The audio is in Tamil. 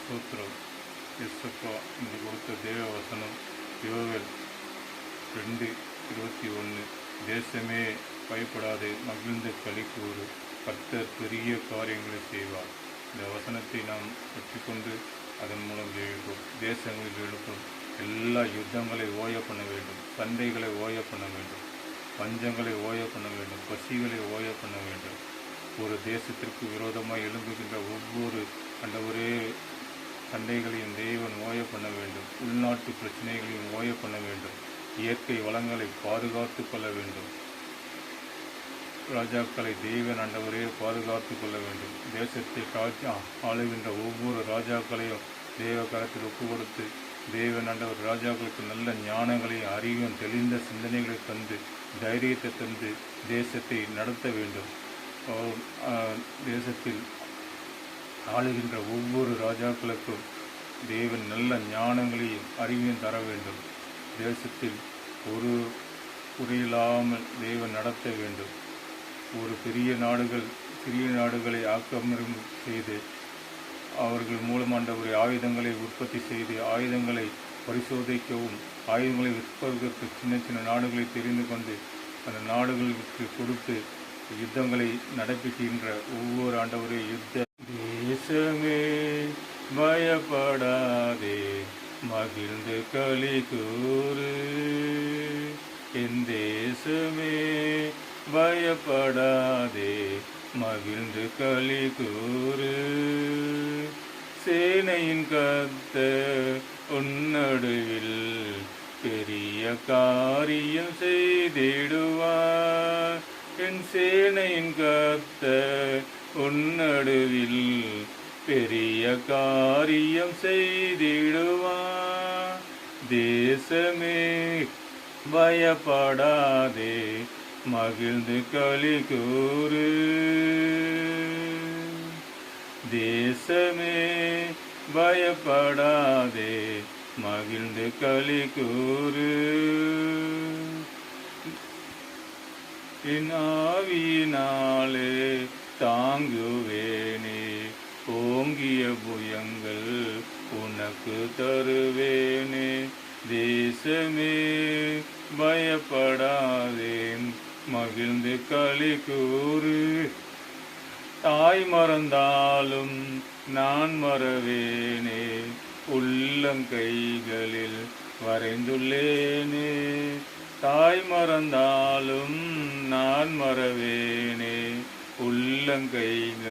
స్తోత్రం యేసప్ప இந்த கொடுத்த தேவ வசனம் யோவேல் 2:21. தேசமே பயப்படாதே, மகிழ்ந்து களி கூறு, கர்த்தர் பெரிய காரியங்களை செய்வார். இந்த வசனத்தை நாம் கற்றுக்கொண்டு அதன் மூலம் எழுப்போம். தேசங்களில் எழுப்பும் எல்லா யுத்தங்களை ஓய பண்ண வேண்டும், சண்டைகளை ஓய பண்ண வேண்டும், பஞ்சங்களை ஓய பண்ண வேண்டும், பசிகளை ஓய பண்ண வேண்டும். ஒரு தேசத்திற்கு விரோதமாக எழும்புகின்ற ஒவ்வொரு ஒரே சண்டைகளையும் தேவன் ஓய பண்ண வேண்டும். உள்நாட்டு பிரச்சனைகளையும் ஓய பண்ண வேண்டும். இயற்கை வளங்களை பாதுகாத்து கொள்ள வேண்டும். ராஜாக்களை தேவன் ஆண்டவரே பாதுகாத்து கொள்ள வேண்டும். தேசத்தை ஆளுகின்ற ஒவ்வொரு ராஜாக்களையும் தேவ கரத்தில் ஒப்பு கொடுத்து தேவன் ஆண்டவர் ராஜாக்களுக்கு நல்ல ஞானங்களையும் அறிவும் தெளிந்த சிந்தனைகளை தந்து தைரியத்தை தந்து தேசத்தை நடத்த வேண்டும். தேசத்தில் ஆளுகின்ற ஒவ்வொரு ராஜாக்களுக்கும் தேவன் நல்ல ஞானங்களையும் அறிவையும் தர வேண்டும். தேசத்தில் ஒரு குறையில்லாமல் தேவன் நடத்த வேண்டும். ஒரு பெரிய நாடுகள் சிறிய நாடுகளை ஆக்கிரமிப்பு செய்து அவர்கள் மூலமாண்ட ஒரு ஆயுதங்களை உற்பத்தி செய்து ஆயுதங்களை பரிசோதிக்கவும் ஆயுதங்களை விற்பதற்கு சின்ன சின்ன நாடுகளை தெரிந்து கொண்டு அந்த நாடுகளுக்கு கொடுத்து யுத்தங்களை நடப்பிக்கின்ற ஒவ்வொரு ஆண்டவரே தேசமே பயப்படாதே, மகிழ்ந்து களி கூறு. என் தேசமே பயப்படாதே, மகிழ்ந்து களி கூறு. சேனையின் கர்த்தர் உன்னடுவில் பெரிய காரியம் செய்திடுவார். என் சேனையின் கர்த்தர் உன்னடுவில் பெரிய காரியம் செய்திடுவார். தேசமே பயப்படாதே, மகிழ்ந்து களி கூறு. தேசமே பயப்படாதே, மகிழ்ந்து களி கூறு. என் ஆவியினாலே தாங்குவேனே, ஓங்கிய புயங்கள் உனக்கு தருவேனே. தேசமே பயப்படாதே, மகிழ்ந்து களி கூறு. தாய் மறந்தாலும் நான் மறவேனே, உள்ளங்கைகளில் வரைந்துள்ளேனே. தாய் மறந்தாலும் நான் மறவேனே, உள்ளங்கைகள்